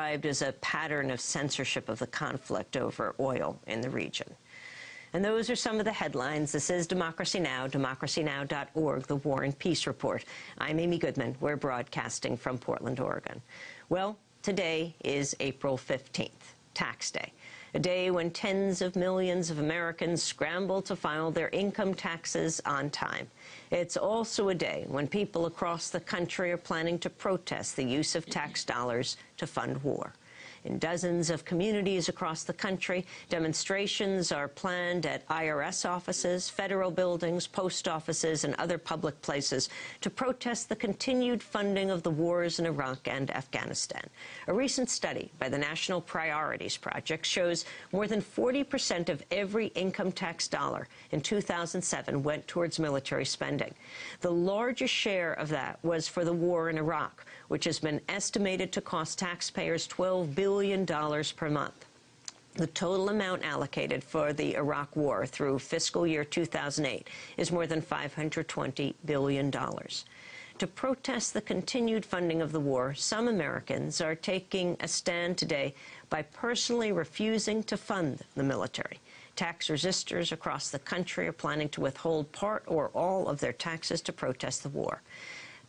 described as a pattern of censorship of the conflict over oil in the region. And those are some of the headlines. This is Democracy Now!, democracynow.org, the War and Peace Report. I'm Amy Goodman. We're broadcasting from Portland, Oregon. Well, today is April 15th, Tax Day, a day when tens of millions of Americans scramble to file their income taxes on time. It's also a day when people across the country are planning to protest the use of tax dollars to fund war. In dozens of communities across the country, demonstrations are planned at IRS offices, federal buildings, post offices, and other public places to protest the continued funding of the wars in Iraq and Afghanistan. A recent study by the National Priorities Project shows more than 40% of every income tax dollar in 2007 went towards military spending. The largest share of that was for the war in Iraq, which has been estimated to cost taxpayers $12 billion per month. The total amount allocated for the Iraq War through fiscal year 2008 is more than $520 billion. To protest the continued funding of the war, some Americans are taking a stand today by personally refusing to fund the military. Tax resistors across the country are planning to withhold part or all of their taxes to protest the war.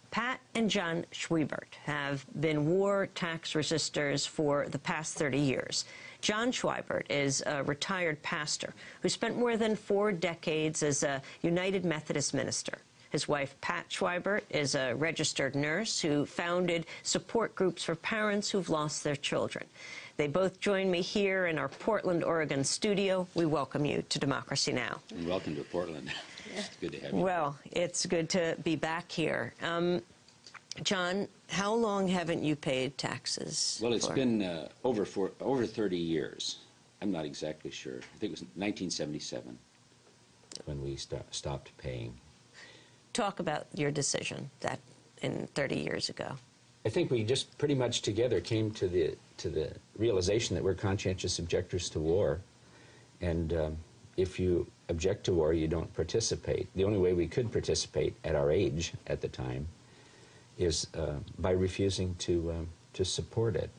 Pat and John Schwiebert have been war tax resistors for the past 30 years. John Schwiebert is a retired pastor who spent more than 4 decades as a United Methodist minister. His wife, Pat Schwiebert, is a registered nurse who founded support groups for parents who've lost their children. They both join me here in our Portland, Oregon studio. We welcome you to Democracy Now! And welcome to Portland. It's good to have you. Well, it's good to be back here. John, how long haven't you paid taxes? Well, it's been over 30 years. I'm not exactly sure. I think it was 1977 when we stopped paying. Talk about your decision that in 30 years ago. I think we just pretty much together came to the realization that we're conscientious objectors to war, and if you object to war, you don't participate. The only way we could participate at our age at the time is by refusing to support it.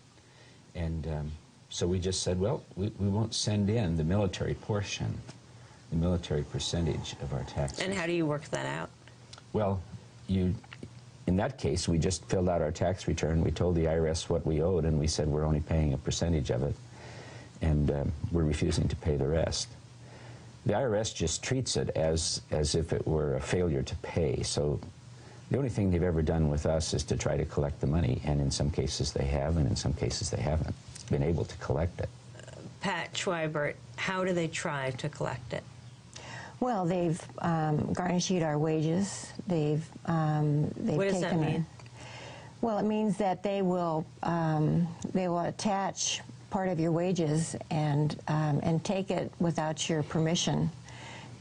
And so we just said, well, we won't send in the military portion, the military percentage of our taxes. And how do you work that out? Well, in that case, we just filled out our tax return. We told the IRS what we owed, and we said we're only paying a percentage of it, and we're refusing to pay the rest. The IRS just treats it as if it were a failure to pay. So the only thing they've ever done with us is to try to collect the money, and in some cases they have, and in some cases they haven't been able to collect it. Pat Schwiebert, how do they try to collect it? Well, they've garnished our wages. They've what does that mean? Well, it means that they will attach part of your wages and take it without your permission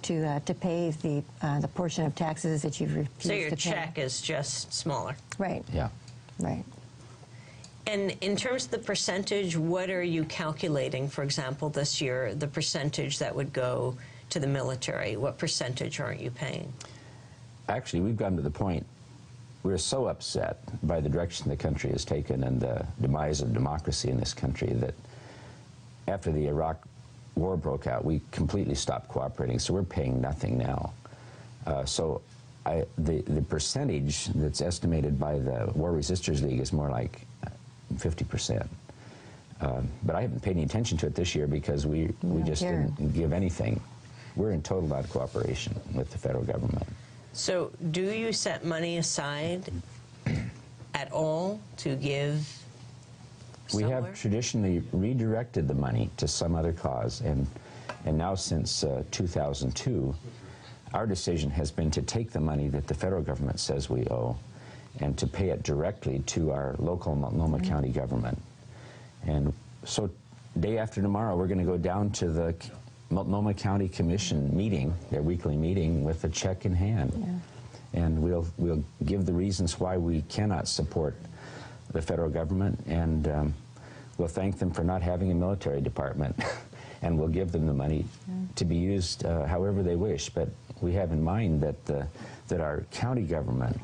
to pay the portion of taxes that you've refused to pay. So your check is just smaller. Right. Yeah. Right. And in terms of the percentage, what are you calculating, for example, this year, the percentage that would go to the military? What percentage aren't you paying? Actually, we've gotten to the point, we're so upset by the direction the country has taken and the demise of democracy in this country that after the Iraq war broke out, we completely stopped cooperating, so we're paying nothing now. The percentage that's estimated by the War Resistors League is more like 50%. But I haven't paid any attention to it this year because we just didn't give anything. We're in total non-cooperation with the federal government. So do you set money aside at all to give somewhere? We have traditionally redirected the money to some other cause, and now since 2002, our decision has been to take the money that the federal government says we owe and to pay it directly to our local Multnomah County government. And so day after tomorrow, we're going to go down to the Multnomah County Commission meeting, their weekly meeting, with a check in hand. Yeah. And we'll give the reasons why we cannot support the federal government, and we'll thank them for not having a military department. And we'll give them the money to be used however they wish. But we have in mind that our county government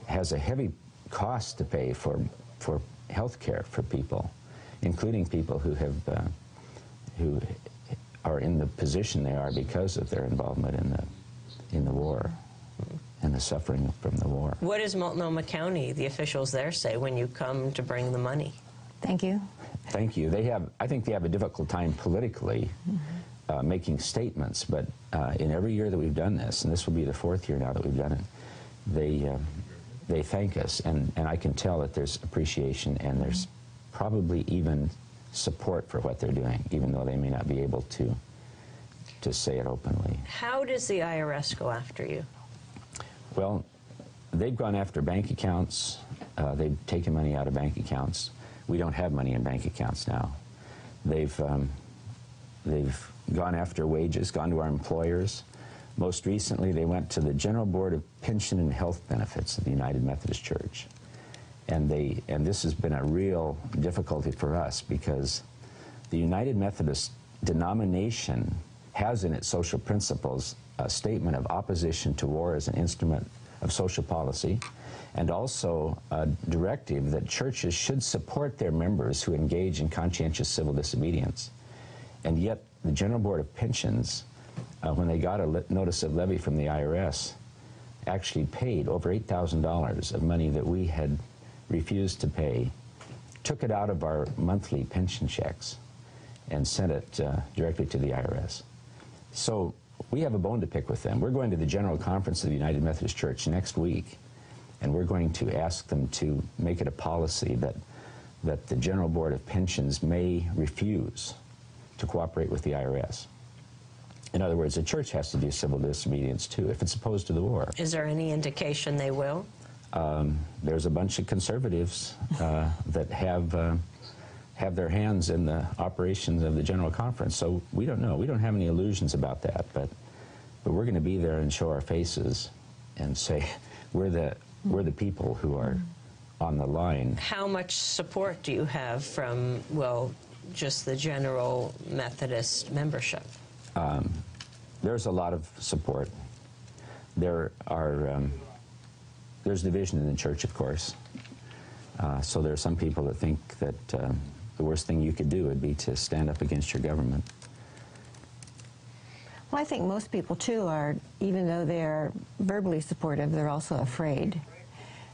has a heavy cost to pay for health care for people. including people who have who are in the position they are because of their involvement in the war and the suffering from the war. What does Multnomah County, the officials there, say when you come to bring the money? Thank you. Thank you. I think they have a difficult time politically making statements, but in every year that we've done this, and this will be the 4th year now that we've done it, they thank us, and I can tell that there's appreciation, and there's probably even support for what they're doing, even though they may not be able to say it openly. How does the IRS go after you? Well, they've gone after bank accounts. They've taken money out of bank accounts. We don't have money in bank accounts now. They've gone after wages, gone to our employers. Most recently, they went to the General Board of Pension and Health Benefits of the United Methodist Church. And this has been a real difficulty for us, because the United Methodist denomination has in its social principles a statement of opposition to war as an instrument of social policy, and also a directive that churches should support their members who engage in conscientious civil disobedience. And yet the General Board of Pensions, when they got a notice of levy from the IRS, actually paid over $8,000 of money that we had refused to pay, took it out of our monthly pension checks, and sent it directly to the IRS. So we have a bone to pick with them. We're going to the General Conference of the United Methodist Church next week, and we're going to ask them to make it a policy that the General Board of Pensions may refuse to cooperate with the IRS. In other words, the church has to do civil disobedience too, if it's opposed to the war. Is there any indication they will? There's a bunch of conservatives that have their hands in the operations of the General Conference, so we don't know. We don't have any illusions about that, but we're going to be there and show our faces and say we're the people who are on the line. How much support do you have from, well, just the general Methodist membership? There's a lot of support. There's division in the church, of course. So there are some people that think that the worst thing you could do would be to stand up against your government. Well, I think most people, too, are, even though they're verbally supportive, they're also afraid.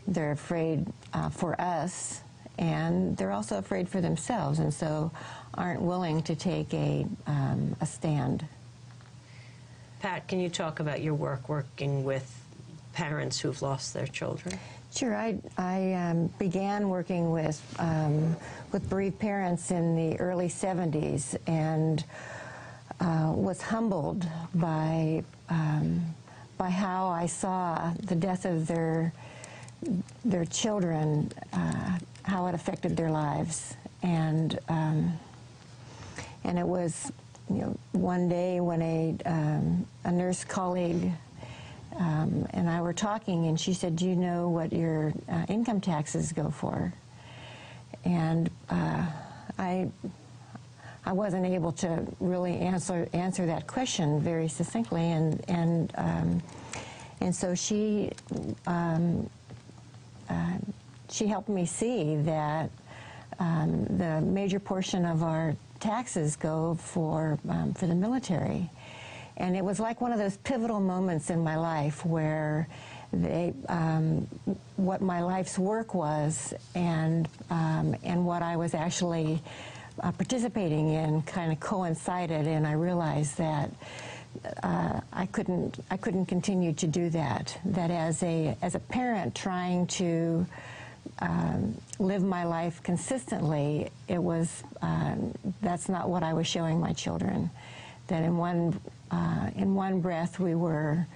They're afraid for us, and they're also afraid for themselves, and so aren't willing to take a stand. Pat, can you talk about your work working with parents who've lost their children? Sure. I began working with bereaved parents in the early 70s, and was humbled by how I saw the death of their children, how it affected their lives, and it was, one day when a nurse colleague and I were talking, and she said, "Do you know what your income taxes go for?" And I wasn't able to really answer that question very succinctly, and so she helped me see that the major portion of our taxes go for the military. And it was like one of those pivotal moments in my life where what my life's work was and what I was actually participating in kind of coincided, and I realized that I couldn't continue to do that. That as a parent trying to live my life consistently, that's not what I was showing my children. That in one breath we were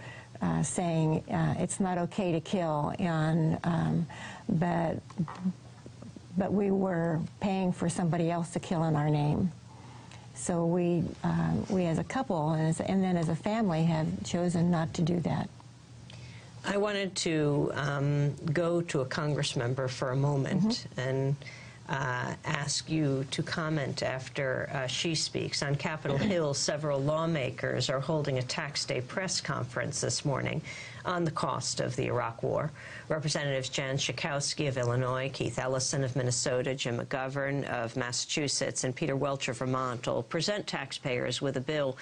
saying it's not okay to kill, but we were paying for somebody else to kill in our name. So we as a couple and then as a family have chosen not to do that. I wanted to go to a Congress member for a moment, and ask you to comment after she speaks. On Capitol Hill, several lawmakers are holding a tax day press conference this morning on the cost of the Iraq War. Representatives Jan Schakowsky of Illinois, Keith Ellison of Minnesota, Jim McGovern of Massachusetts, and Peter Welch of Vermont will present taxpayers with a bill